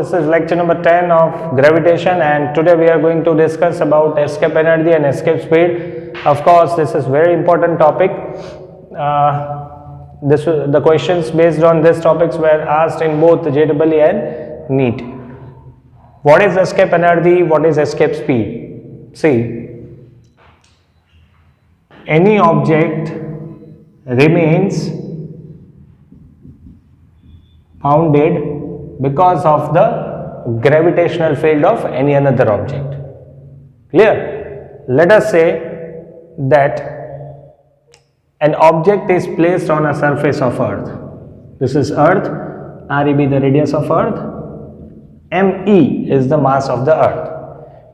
this is lecture number 10 of gravitation, and today we are going to discuss about escape energy and escape speed. Of course, this is very important topic. The questions based on these topics were asked in both JEE and NEET. What is escape energy? What is escape speed? See, any object remains bounded because of the gravitational field of any another object. Clear? Let us say that an object is placed on a surface of Earth. This is Earth, REB the radius of Earth, ME is the mass of the Earth.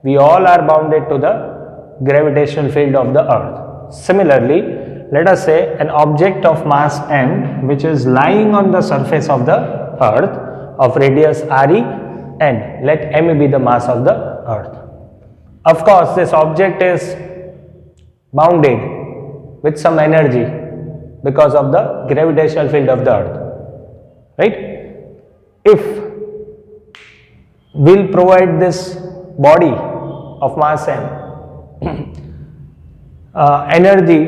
We all are bounded to the gravitational field of the Earth. Similarly, let us say an object of mass m which is lying on the surface of the Earth of radius RE, and let m be the mass of the Earth. Of course, this object is bounded with some energy because of the gravitational field of the Earth, right? If we'll provide this body of mass m energy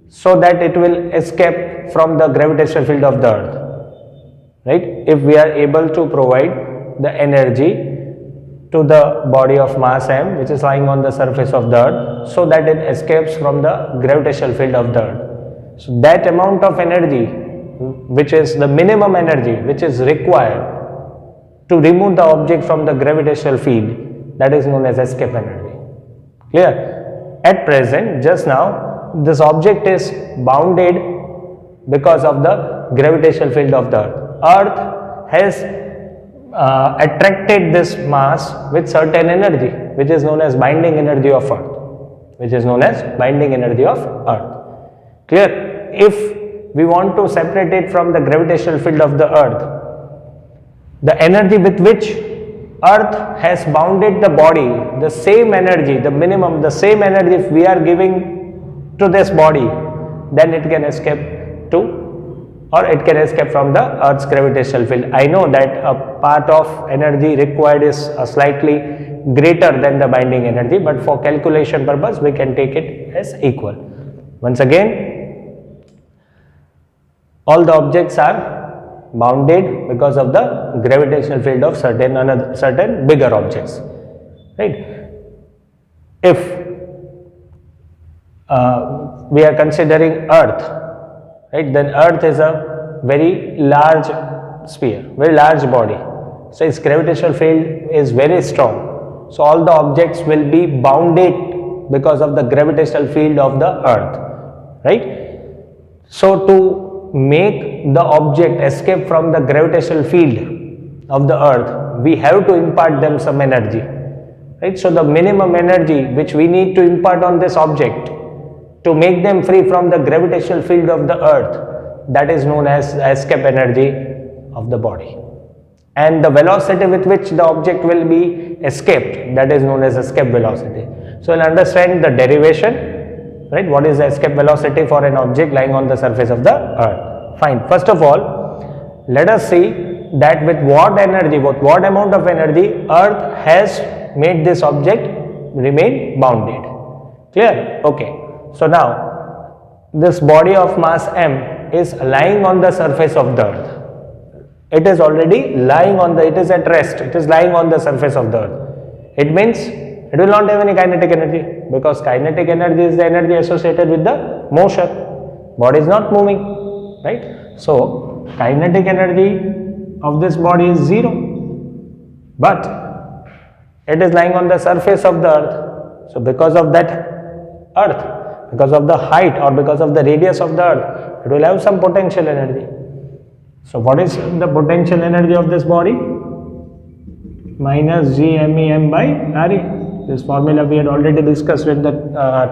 so that it will escape from the gravitational field of the Earth, right? If we are able to provide the energy to the body of mass m which is lying on the surface of the Earth so that it escapes from the gravitational field of the Earth. So that amount of energy, which is the minimum energy which is required to remove the object from the gravitational field, that is known as escape energy. Clear? At present, just now, this object is bounded because of the gravitational field of the Earth. Earth has attracted this mass with certain energy, which is known as binding energy of Earth, Clear? If we want to separate it from the gravitational field of the Earth, the energy with which Earth has bounded the body, the same energy, the minimum, the same energy if we are giving to this body, then it can escape to, or it can escape from the Earth's gravitational field. I know that a part of energy required is slightly greater than the binding energy, but for calculation purpose we can take it as equal. Once again, all the objects are bounded because of the gravitational field of certain bigger objects, right? If we are considering Earth, right, then Earth is a very large sphere, very large body, so its gravitational field is very strong, so all the objects will be bounded because of the gravitational field of the Earth, right? So to make the object escape from the gravitational field of the Earth, we have to impart them some energy, right? So the minimum energy which we need to impart on this object to make them free from the gravitational field of the Earth, that is known as escape energy of the body. And the velocity with which the object will be escaped, that is known as escape velocity. So we'll understand the derivation, right? What is the escape velocity for an object lying on the surface of the Earth? Fine. First of all, let us see that with what energy, with what amount of energy Earth has made this object remain bounded. Clear? Okay. So now, this body of mass m is lying on the surface of the Earth. It is already lying on the, it is at rest, it is lying on the surface of the Earth. It means it will not have any kinetic energy, because kinetic energy is the energy associated with the motion. Body is not moving, right? So kinetic energy of this body is 0, but it is lying on the surface of the Earth. So because of that Earth, because of the height or because of the radius of the Earth, it will have some potential energy. So what is the potential energy of this body? Minus Gmem by Re. This formula we had already discussed with the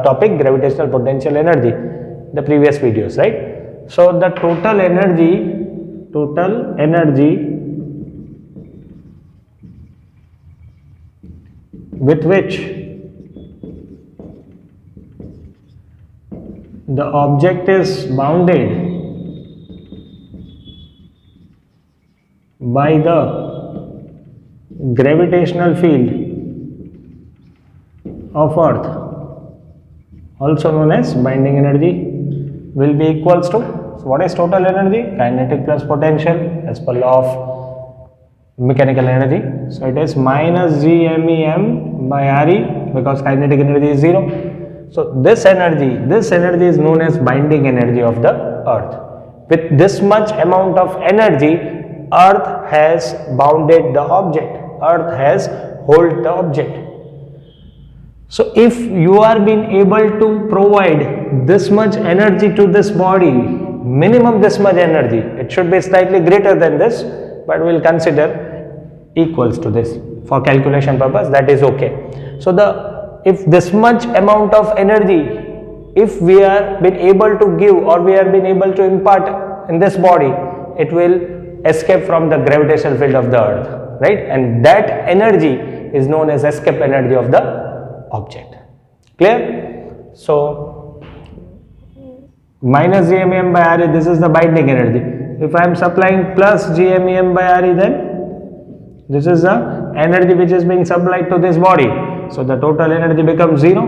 topic gravitational potential energy, the previous videos, right? So the total energy with which the object is bounded by the gravitational field of earth, also known as binding energy, will be equals to, so what is total energy? Kinetic plus potential as per law of mechanical energy. So it is minus GMEM by RE, because kinetic energy is 0. So this energy is known as binding energy of the earth. With this much amount of energy, earth has bounded the object, earth has held the object. So if you are being able to provide this much energy to this body, minimum this much energy, it should be slightly greater than this, but we will consider equals to this for calculation purpose, that is okay. So if this much amount of energy, if we are been able to give or we are been able to impart in this body, it will escape from the gravitational field of the earth, right? And that energy is known as escape energy of the object. Clear? So minus GMEM by RE, this is the binding energy. If I am supplying plus GMEM by RE, then this is the energy which is being supplied to this body. So the total energy becomes 0,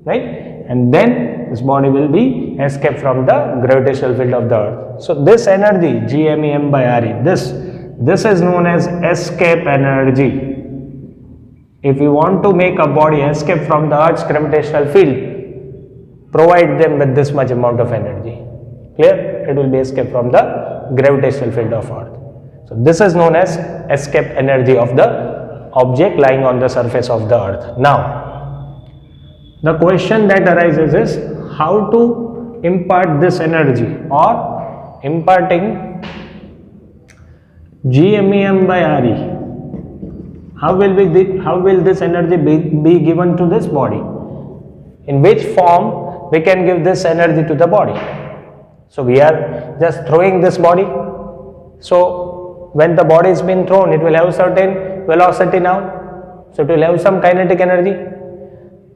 right? And then this body will be escaped from the gravitational field of the earth. So this energy GMEM by RE, this is known as escape energy. If you want to make a body escape from the earth's gravitational field, provide them with this much amount of energy. Clear? It will be escaped from the gravitational field of earth. So this is known as escape energy of the object lying on the surface of the earth. Now, the question that arises is how to impart this energy, or imparting GMEM by RE. How will this energy be given to this body? In which form we can give this energy to the body? So we are just throwing this body. So when the body is being thrown, it will have certain velocity now. So it will have some kinetic energy.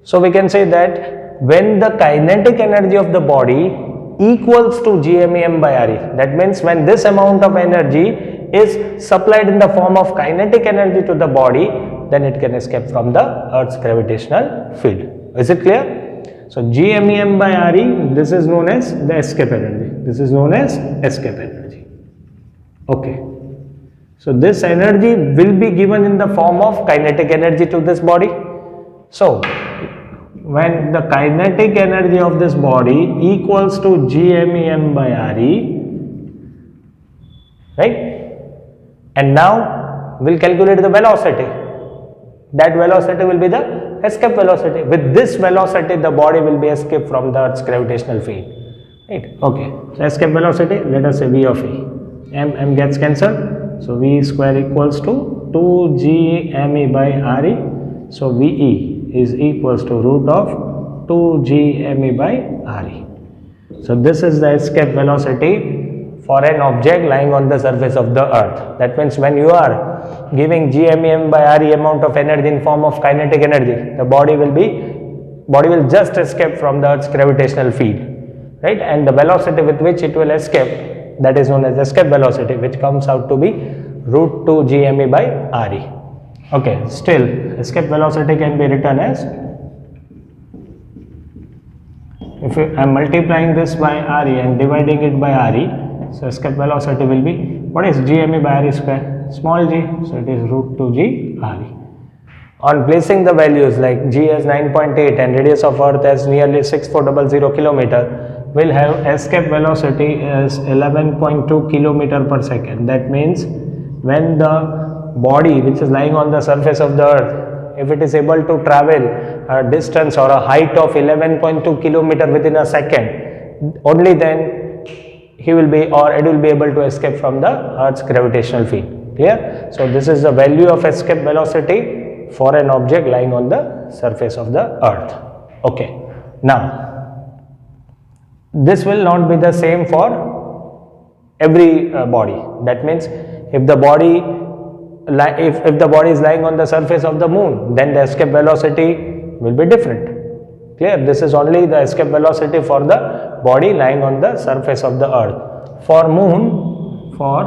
So we can say that when the kinetic energy of the body equals to GMEM by RE, that means when this amount of energy is supplied in the form of kinetic energy to the body, then it can escape from the earth's gravitational field. Is it clear? So GMEM by RE, this is known as the escape energy. This is known as escape energy. Okay. So this energy will be given in the form of kinetic energy to this body. So when the kinetic energy of this body equals to GMEM by RE, right? And now we'll calculate the velocity. That velocity will be the escape velocity. With this velocity, the body will be escaped from the earth's gravitational field. Right? Okay. So escape velocity, let us say V of E. M gets cancelled. So V square equals to 2GME by RE. So VE is equals to root of 2GME by RE. So this is the escape velocity for an object lying on the surface of the earth. That means when you are giving GMEM by RE amount of energy in form of kinetic energy, the body will just escape from the earth's gravitational field, right? And the velocity with which it will escape, that is known as escape velocity, which comes out to be root 2 GME by RE. Okay, still escape velocity can be written as, if I am multiplying this by RE and dividing it by RE, so escape velocity will be, what is GME by RE square? Small g, so it is root 2g RE. On placing the values like g as 9.8 and radius of earth as nearly 6400 kilometer, we'll have escape velocity as 11.2 kilometer per second. That means when the body which is lying on the surface of the earth, if it is able to travel a distance or a height of 11.2 kilometer within a second, only then he will be, or it will be able to escape from the earth's gravitational field. Clear? So this is the value of escape velocity for an object lying on the surface of the earth. Okay. Now this will not be the same for every body. That means if the body is lying on the surface of the moon, then the escape velocity will be different. Clear? This is only the escape velocity for the body lying on the surface of the earth. For moon, for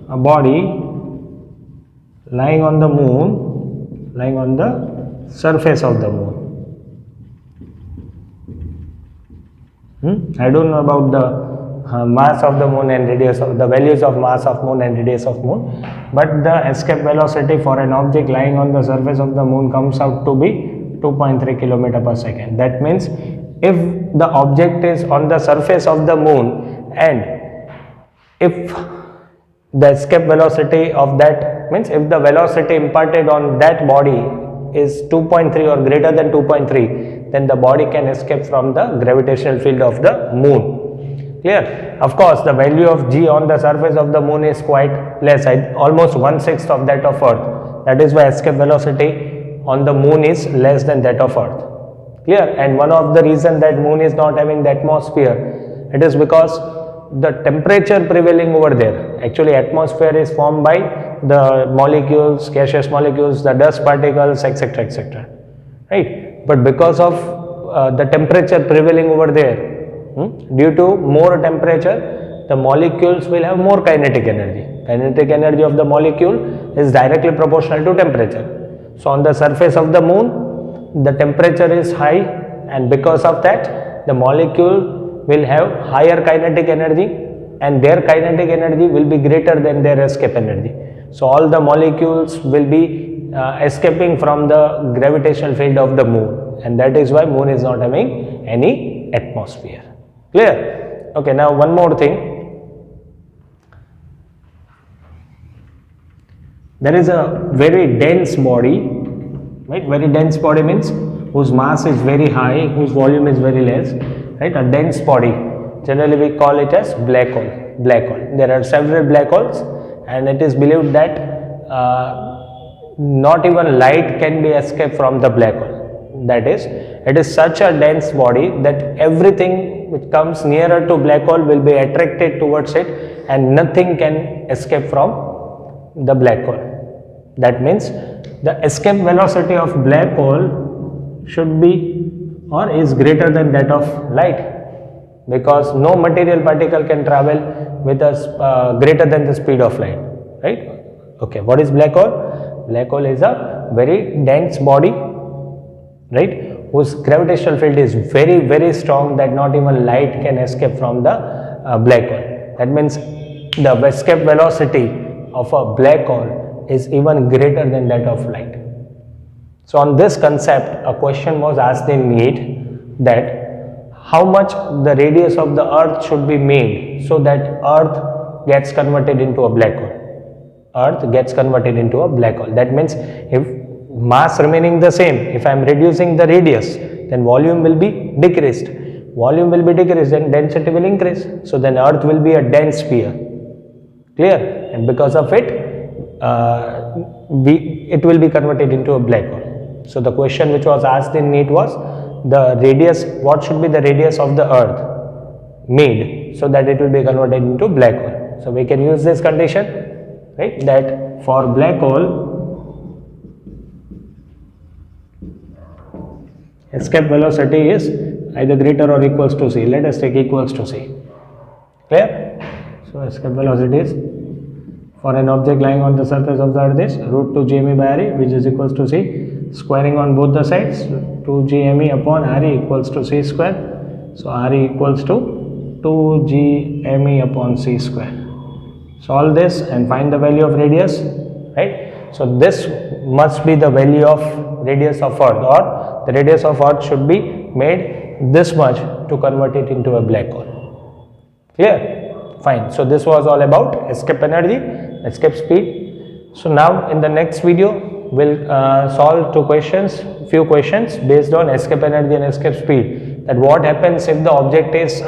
a body lying on the moon, lying on the surface of the moon. I don't know about the mass of the moon and radius of the values of mass of moon and radius of moon, but the escape velocity for an object lying on the surface of the moon comes out to be 2.3 km per second. That means if the object is on the surface of the moon and if the escape velocity of that means if the velocity imparted on that body is 2.3 or greater than 2.3, then the body can escape from the gravitational field of the moon. Clear? Of course, the value of g on the surface of the moon is quite less, almost 1/6 of that of Earth. That is why escape velocity on the moon is less than that of Earth. Clear? And one of the reason that moon is not having the atmosphere, it is because the temperature prevailing over there. Actually, atmosphere is formed by the molecules, gaseous molecules, the dust particles, etc., etc. Right? But because of the temperature prevailing over there, due to more temperature, the molecules will have more kinetic energy. Kinetic energy of the molecule is directly proportional to temperature. So on the surface of the moon, the temperature is high, and because of that, the molecule will have higher kinetic energy, and their kinetic energy will be greater than their escape energy. So all the molecules will be escaping from the gravitational field of the moon, and that is why moon is not having any atmosphere. Clear? Okay, now one more thing. There is a very dense body, right? Very dense body means whose mass is very high, whose volume is very less, right? A dense body, generally we call it as black hole. Black hole. There are several black holes, and it is believed that not even light can be escaped from the black hole. That is, it is such a dense body that everything which comes nearer to black hole will be attracted towards it, and nothing can escape from the black hole. That means the escape velocity of black hole should be or is greater than that of light, because no material particle can travel with a greater than the speed of light, right? Okay, what is black hole? Black hole is a very dense body, right, whose gravitational field is very, very strong, that not even light can escape from the black hole. That means the escape velocity of a black hole is even greater than that of light. So on this concept, a question was asked in NEET that how much the radius of the earth should be made so that earth gets converted into a black hole. Earth gets converted into a black hole. That means if mass remaining the same, if I am reducing the radius, then volume will be decreased. Volume will be decreased, then density will increase. So then earth will be a dense sphere. Clear? And because of it, it will be converted into a black hole. So the question which was asked in NEET was the radius, what should be the radius of the earth made so that it will be converted into black hole. So we can use this condition, right, that for black hole, escape velocity is either greater or equals to c. Let us take equals to c. Clear? So escape velocity is for an object lying on the surface of the earth is root 2 gme by re, which is equals to c. Squaring on both the sides, 2 gme upon re equals to c square. So re equals to 2 gme upon c square. Solve this and find the value of radius, right? So this must be the value of radius of earth, or the radius of earth should be made this much to convert it into a black hole. Clear? Fine. So this was all about escape energy, escape speed. So now in the next video we'll solve few questions based on escape energy and escape speed. That what happens if the object is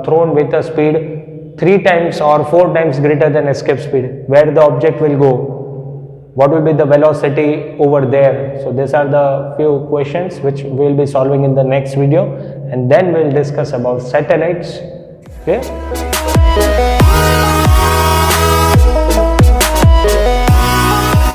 thrown with a speed 3 times or 4 times greater than escape speed, where the object will go, what will be the velocity over there. So these are the few questions which we will be solving in the next video, and then we will discuss about satellites. Okay.